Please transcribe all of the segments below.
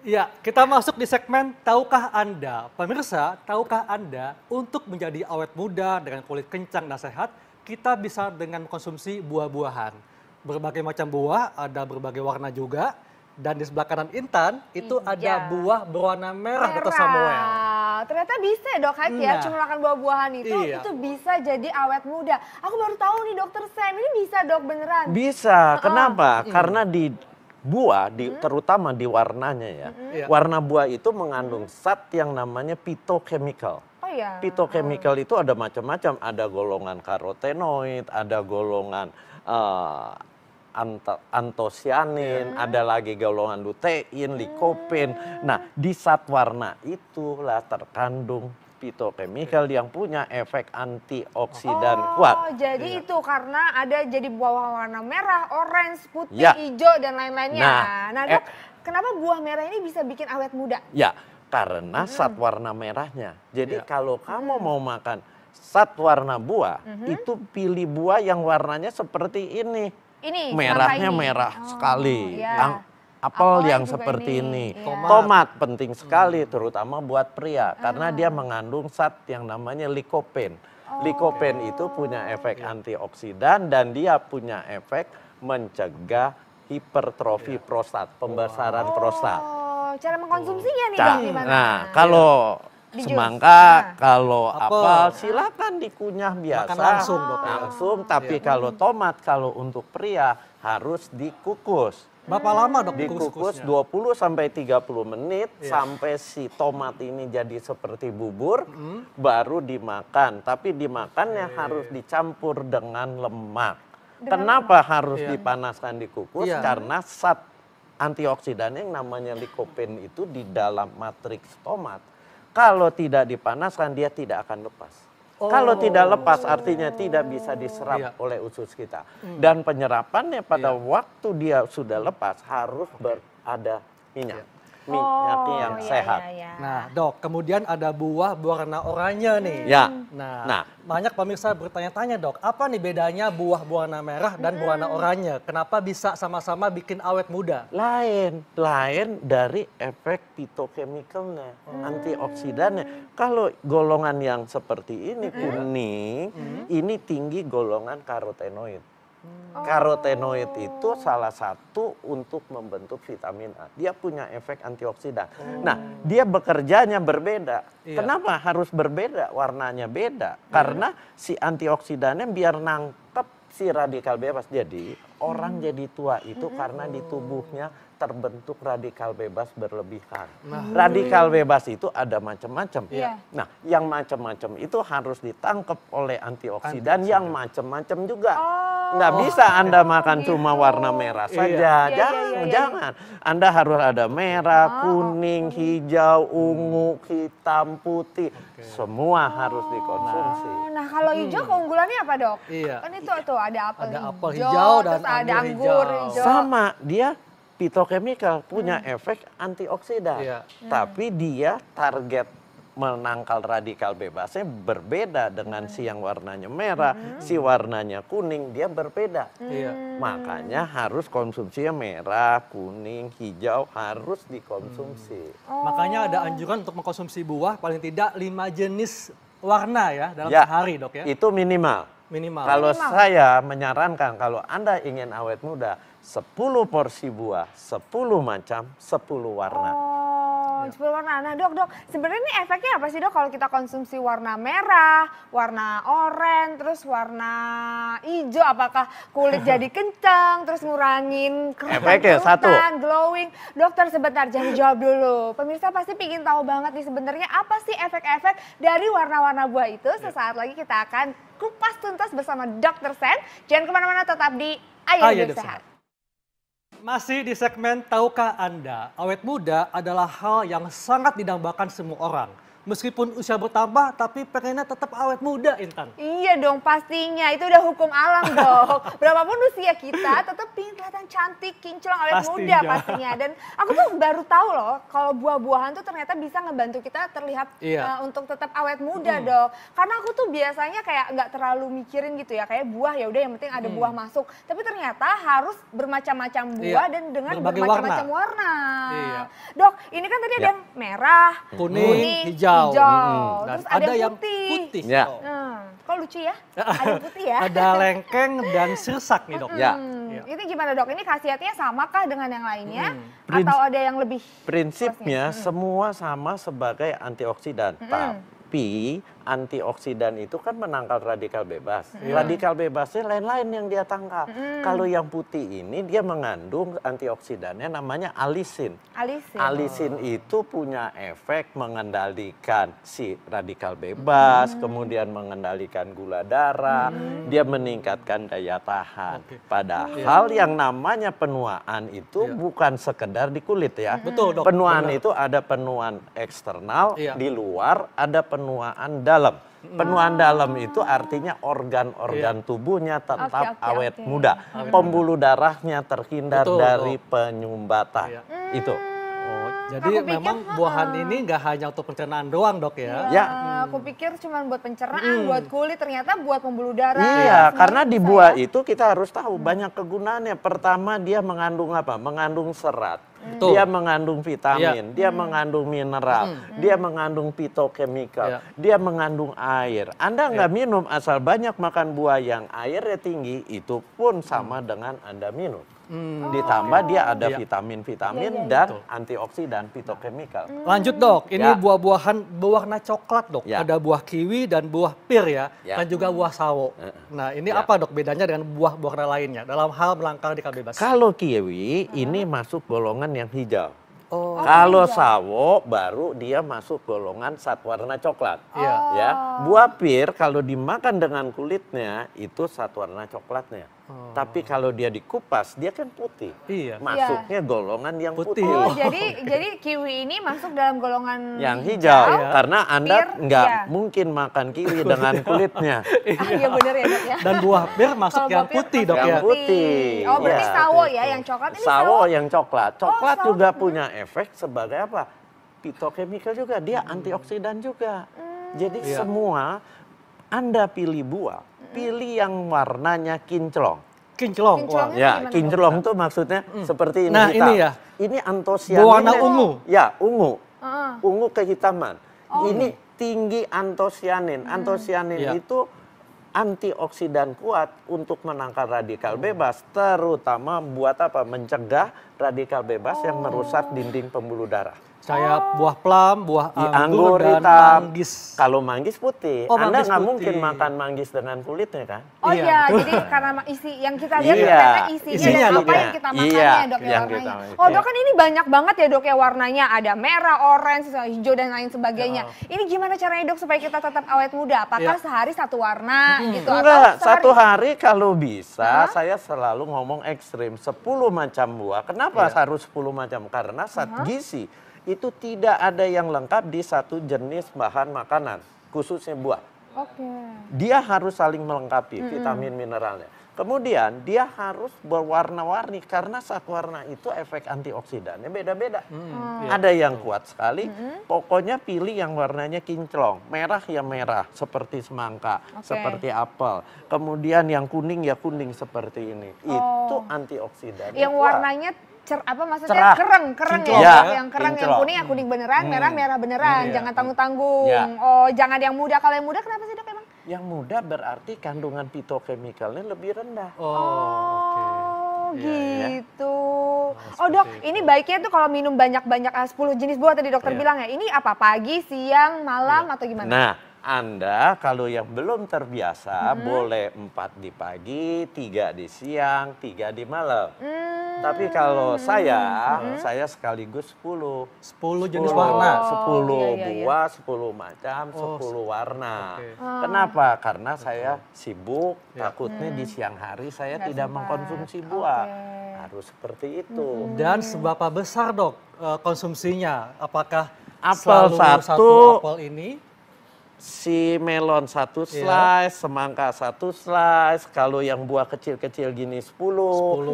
Ya, kita masuk di segmen Tahukah Anda? Pemirsa, tahukah Anda untuk menjadi awet muda dengan kulit kencang dan sehat, kita bisa dengan konsumsi buah-buahan. Berbagai macam buah, ada berbagai warna juga. Dan di sebelah kanan Intan, itu ada buah berwarna merah, Dr. Samuel. Ternyata bisa ya dok Hype ya, cuma makan buah-buahan itu bisa jadi awet muda. Aku baru tahu nih dokter Sam, ini bisa dok beneran? Bisa, kenapa? Karena di buah, terutama di warnanya ya, warna buah itu mengandung zat yang namanya phytochemical. Oh iya. Phytochemical itu ada macam-macam, ada golongan karotenoid, ada golongan antosianin, ada lagi golongan lutein, likopen. Nah, di zat warna itulah terkandung phytochemical yang punya efek antioksidan kuat. Jadi itu karena ada jadi buah warna merah, orange, putih, hijau dan lain-lainnya. Nah, dok, kenapa buah merah ini bisa bikin awet muda? Ya, karena zat warna merahnya. Jadi kalau kamu mau makan zat warna buah, itu pilih buah yang warnanya seperti ini. Merahnya merah sekali. Apel yang seperti ini. Tomat penting sekali terutama buat pria karena dia mengandung zat yang namanya likopen. Likopen itu punya efek antioksidan dan dia punya efek mencegah hipertrofi prostat, pembesaran prostat. Cara mengkonsumsinya nih dok gimana? Nah, kalau semangka, kalau apel silakan dikunyah biasa. Makan langsung dok. Langsung, tapi kalau tomat, kalau untuk pria harus dikukus. Berapa lama dok dikukus? 20 sampai 30 menit sampai si tomat ini jadi seperti bubur, baru dimakan. Tapi dimakannya harus dicampur dengan lemak. Kenapa harus dipanaskan dikukus? Karena zat antioksidan yang namanya likopen itu di dalam matriks tomat. Kalau tidak dipanaskan dia tidak akan lepas. Kalau tidak lepas artinya tidak bisa diserap oleh usus kita. Dan penyerapannya pada waktu dia sudah lepas harus berada minyak. Minyaknya yang sehat. Nah dok, kemudian ada buah berwarna oranye nih. Nah, banyak pemirsa bertanya-tanya dok, apa nih bedanya buah berwarna merah dan berwarna oranye? Kenapa bisa sama-sama bikin awet muda? Lain dari efek phytochemicalnya, antioksidannya. Kalau golongan yang seperti ini kuning, ini tinggi golongan karotenoid. Karotenoid itu salah satu untuk membentuk vitamin A. Dia punya efek antioksidan. Nah, dia bekerjanya berbeda. Kenapa harus berbeda? Warnanya beda. Karena si antioksidannya biar nangkep si radikal bebas. Jadi, orang jadi tua itu karena di tubuhnya terbentuk radikal bebas berlebihan. Radikal bebas itu ada macam-macam. Nah, yang macam-macam itu harus ditangkap oleh antioksidan yang macam-macam juga. Nggak bisa Anda makan cuma warna merah saja. Jangan. Anda harus ada merah, kuning, hijau, ungu, hitam, putih. Semua harus dikonsumsi. Nah, kalau hijau keunggulannya apa dok? Kan itu tuh ada apel hijau dan ada anggur hijau. Sama, dia phytochemical punya efek antioksidan. Tapi dia target menangkal radikal bebasnya berbeda dengan si yang warnanya merah, si warnanya kuning, dia berbeda. Makanya harus konsumsinya merah, kuning, hijau harus dikonsumsi. Makanya ada anjuran untuk mengkonsumsi buah paling tidak 5 jenis warna ya dalam sehari dok ya? Itu minimal. Kalau saya menyarankan kalau Anda ingin awet muda, 10 porsi buah, 10 macam, 10 warna. 10 warna. Nah dok, sebenarnya ini efeknya apa sih dok kalau kita konsumsi warna merah, warna oranye, terus warna hijau, apakah kulit jadi kencang, terus ngurangin kerutan, glowing. Dokter sebentar, jangan jawab dulu. Pemirsa pasti ingin tahu banget nih sebenarnya apa sih efek-efek dari warna-warna buah itu. Sesaat lagi kita akan kupas tuntas bersama Dr. Sam. Jangan kemana-mana, tetap di Ayo Hidup Sehat. Masih di segmen Tahukah Anda, awet muda adalah hal yang sangat didambakan semua orang. Meskipun usia bertambah, tapi pengennya tetap awet muda, Intan. Iya dong, pastinya. Itu udah hukum alam dong. Berapapun usia kita, tetap ingin kelihatan cantik, kinclong, awet muda pastinya. Dan aku tuh baru tahu loh, kalau buah-buahan tuh ternyata bisa ngebantu kita terlihat untuk tetap awet muda dong. Karena aku tuh biasanya kayak nggak terlalu mikirin gitu ya, kayak buah ya udah yang penting ada buah masuk. Tapi ternyata harus bermacam-macam buah dan dengan bermacam-macam warna. Dok, ini kan tadi ada yang merah, kuning, hijau. Dan terus ada yang putih. Ya. Kok lucu ya? Ada yang putih ya? Ada lengkeng dan sirsak nih dok. Ya. Itu gimana dok? Ini khasiatnya samakah dengan yang lainnya? Atau ada yang lebih? Prinsipnya semua sama sebagai antioksidan. Tapi antioksidan itu kan menangkal radikal bebas. Radikal bebasnya lain-lain yang dia tangkap. Kalau yang putih ini dia mengandung antioksidannya namanya alisin. Alisin itu punya efek mengendalikan si radikal bebas, kemudian mengendalikan gula darah, dia meningkatkan daya tahan. Padahal yang namanya penuaan itu bukan sekedar di kulit ya. Betul dok. Penuaan itu ada penuaan eksternal di luar, ada penuaan dalam. Penuaan dalam itu artinya organ-organ tubuhnya tetap awet muda. Pembuluh darahnya terhindar dari penyumbatan. Itu. Jadi memang buahan ini nggak hanya untuk pencernaan doang dok ya? Ya. Aku pikir cuma buat pencernaan, buat kulit, ternyata buat pembuluh darah. Iya, karena di buah itu kita harus tahu banyak kegunaannya. Pertama dia mengandung apa? Mengandung serat. Dia mengandung vitamin, dia mengandung mineral, dia mengandung fitochemical, dia mengandung air. Anda nggak minum asal banyak makan buah yang airnya tinggi, itu pun sama dengan Anda minum. Ditambah dia ada vitamin-vitamin dan antioksidan, fitochemical. Lanjut dok, ini buah-buahan berwarna coklat dok. Ya. Ada buah kiwi dan buah pir ya, dan juga buah sawo. Nah ini apa dok bedanya dengan buah warna lainnya dalam hal melangkah radikal bebas? Kalau kiwi ini masuk golongan yang hijau. Kalau sawo baru dia masuk golongan zat warna coklat. Ya, buah pir kalau dimakan dengan kulitnya itu zat warna coklatnya. Tapi kalau dia dikupas dia kan putih. Masuknya golongan yang putih. Oh, jadi kiwi ini masuk dalam golongan yang hijau karena Anda nggak mungkin makan kiwi dengan kulitnya. Iya benar ya dok ya. Dan buah pir masuk yang putih dok ya. Yang putih. Oh berarti sawo ya yang coklat ini sawo yang coklat. Coklat juga punya efek sebagai apa? Fitochemical juga, dia antioksidan juga. Jadi semua Anda pilih buah, pilih yang warnanya kinclong. Kinclong. Ya, kinclong tuh maksudnya seperti ini. Nah, ini ya. Ini antosianin. Berwarna ungu. Ya, ungu. Ungu kehitaman. Ini tinggi antosianin. Antosianin itu antioksidan kuat untuk menangkal radikal bebas, terutama buat apa? Mencegah radikal bebas yang merusak dinding pembuluh darah. Kayak buah plum, buah anggur dan hitam. manggis. Kalau manggis putih, Anda nggak mungkin makan manggis dengan kulitnya kan? Oh iya, jadi karena isi yang kita lihat ternyata isinya dan apa yang kita makan ya dok ya warnanya. Oh dok kan ini banyak banget ya dok ya warnanya, ada merah, orange, hijau dan lain sebagainya. Ini gimana caranya dok supaya kita tetap awet muda? Apakah sehari satu warna gitu? Enggak, satu hari kalau bisa saya selalu ngomong ekstrim, 10 macam buah. Kenapa harus 10 macam? Karena zat gizi itu tidak ada yang lengkap di satu jenis bahan makanan, khususnya buah. Dia harus saling melengkapi vitamin mineralnya. Kemudian dia harus berwarna-warni karena zat warna itu efek antioksidannya beda-beda. Ada yang kuat sekali, pokoknya pilih yang warnanya kinclong. Merah ya merah, seperti semangka, seperti apel. Kemudian yang kuning ya kuning seperti ini. Itu antioksidan. Yang warnanya maksudnya cerah. Kereng ya, yang kereng, yang kuning beneran, merah beneran, jangan tanggung-tanggung. Oh, jangan yang muda. Kalau yang muda kenapa sih dok emang? Yang muda berarti kandungan fitochemicalnya lebih rendah. Gitu. Oh dok, ini baiknya tuh kalau minum banyak-banyak 10 jenis buah tadi dokter bilang ya. Ini apa pagi, siang, malam atau gimana? Nah, Anda kalau yang belum terbiasa boleh 4 di pagi, 3 di siang, 3 di malam. Tapi kalau saya sekaligus 10. 10 jenis warna. 10 buah, 10 macam, 10 warna. Kenapa? Karena saya sibuk, takutnya di siang hari saya tidak mengkonsumsi buah. Harus seperti itu. Dan seberapa besar dok konsumsinya? Apakah apel satu apel ini? Si melon 1 slice, semangka 1 slice, kalau yang buah kecil-kecil gini 10,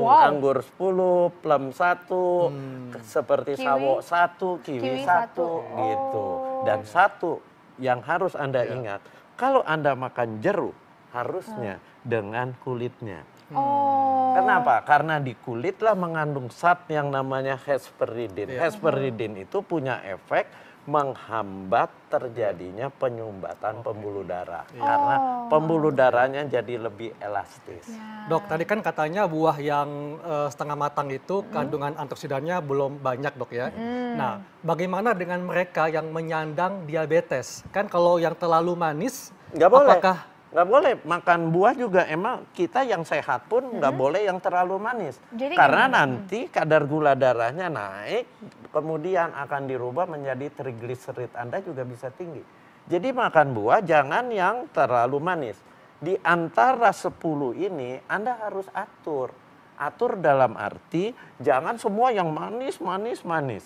anggur 10, plum 1, seperti sawo 1, kiwi 1, gitu. Dan satu yang harus Anda ingat, kalau Anda makan jeruk, harusnya dengan kulitnya. Oh. Kenapa? Karena di kulit lah mengandung zat yang namanya hesperidin. Hesperidin itu punya efek menghambat terjadinya penyumbatan pembuluh darah. Karena pembuluh darahnya jadi lebih elastis. Dok, tadi kan katanya buah yang setengah matang itu kandungan antioksidannya belum banyak, Dok ya. Nah, bagaimana dengan mereka yang menyandang diabetes? Kan kalau yang terlalu manis, Nggak boleh. apakah Nggak boleh makan buah juga, emang kita yang sehat pun nggak boleh yang terlalu manis. Jadi Karena nanti kadar gula darahnya naik, kemudian akan dirubah menjadi trigliserid Anda juga bisa tinggi. Jadi makan buah jangan yang terlalu manis. Di antara 10 ini Anda harus atur. Atur dalam arti jangan semua yang manis.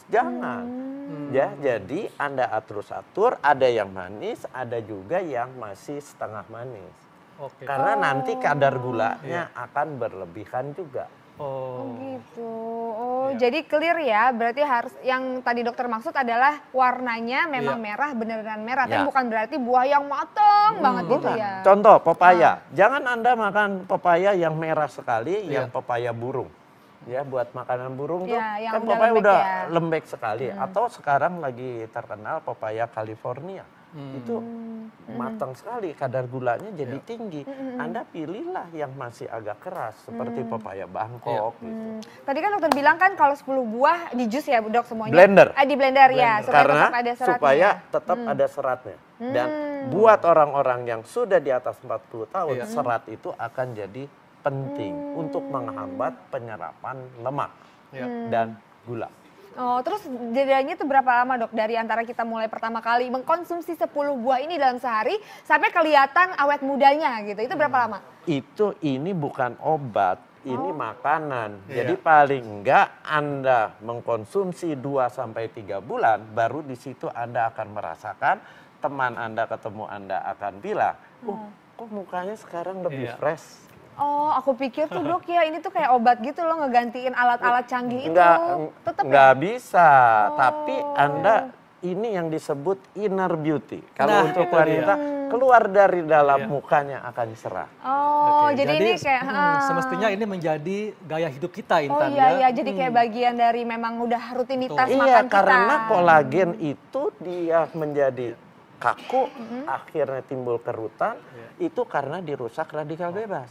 Jangan. Ya, jadi Anda atur, ada yang manis, ada juga yang masih setengah manis. Oke. Karena nanti kadar gulanya akan berlebihan juga. Oh gitu. Oh, jadi clear ya. Berarti harus yang tadi dokter maksud adalah warnanya memang merah, beneran merah. Tapi bukan berarti buah yang matang banget gitu ya. Contoh pepaya. Jangan Anda makan pepaya yang merah sekali, yang pepaya burung. Ya, buat makanan burung tuh yang kan udah pepaya lembek udah ya. lembek sekali. Atau sekarang lagi terkenal pepaya California. Itu matang sekali, kadar gulanya jadi tinggi. Anda pilihlah yang masih agak keras seperti pepaya Bangkok gitu. Tadi kan dokter bilang kan kalau 10 buah di jus ya Dok semuanya. Blender. Di blender ya, supaya Karena tetap ada seratnya. supaya tetap ada seratnya. Dan buat orang-orang yang sudah di atas 40 tahun, serat itu akan jadi penting untuk menghambat penyerapan lemak dan gula. Oh, terus jedanya itu berapa lama Dok dari antara kita mulai pertama kali mengkonsumsi 10 buah ini dalam sehari sampai kelihatan awet mudanya gitu. Itu berapa lama? Ini bukan obat, ini makanan. Jadi paling enggak Anda mengkonsumsi 2 sampai 3 bulan, baru di situ Anda akan merasakan, teman Anda ketemu Anda akan bilang, kok mukanya sekarang lebih fresh. Oh, aku pikir tuh Dok ya ini tuh kayak obat gitu loh, ngegantiin alat-alat canggih itu. Tetep Enggak ya? bisa, tapi Anda ini yang disebut inner beauty. Kalau untuk wanita keluar dari dalam mukanya akan cerah. Oh, jadi ini kayak semestinya ini menjadi gaya hidup kita, oh Intan iya, jadi kayak bagian dari memang udah rutinitas makan Iya, kita. karena kolagen itu dia menjadi kaku, akhirnya timbul kerutan, itu karena dirusak radikal bebas.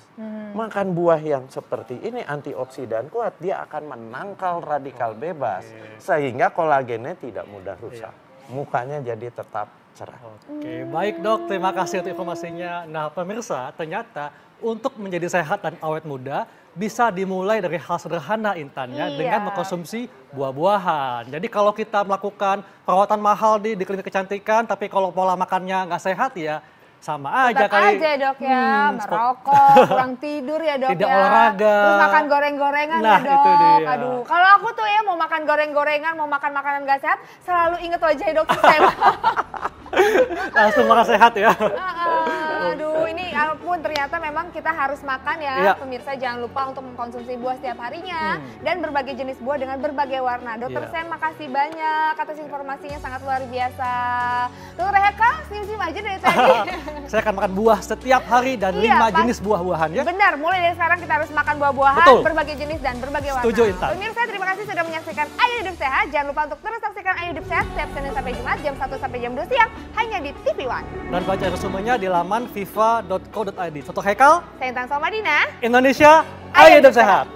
Makan buah yang seperti ini antioksidan kuat, dia akan menangkal radikal bebas, sehingga kolagennya tidak mudah rusak. Mukanya jadi tetap cerah. Oke, baik Dok, terima kasih untuk informasinya. Nah pemirsa, ternyata untuk menjadi sehat dan awet muda bisa dimulai dari hal sederhana Intannya dengan mengkonsumsi buah-buahan. Jadi kalau kita melakukan perawatan mahal di klinik kecantikan, tapi kalau pola makannya nggak sehat ya sama aja tetap kali. aja Dok ya, merokok, kurang tidur ya Dok Tidak ya. olahraga. Terus makan goreng-gorengan Nah, ya Dok. itu dia. Aduh, kalau aku tuh ya mau makan goreng-gorengan, mau makan makanan gak sehat, selalu inget wajah Dokter Sam. Langsung makan sehat ya. Aduh, ini ampun ternyata memang kita harus makan ya. Pemirsa jangan lupa untuk mengkonsumsi buah setiap harinya. Dan berbagai jenis buah dengan berbagai warna. Dokter Sam makasih banyak atas informasinya sangat luar biasa. Dokter Heka, senyum-senyum aja dari tadi. Saya akan makan buah setiap hari dan 5 jenis buah-buahan ya. Benar, mulai dari sekarang kita harus makan buah-buahan berbagai jenis dan berbagai warna. Setuju, Intan. Pemirsa terima kasih sudah menyaksikan Ayo Hidup Sehat. Jangan lupa untuk terus saksikan Ayo Hidup Sehat setiap Senin sampai Jumat jam 1 sampai jam 2 siang hanya di TV One. Dan baca resumenya di laman viva.co.id. Foto Hekal, Saya Intan Somadina. Indonesia, ayo hidup sehat.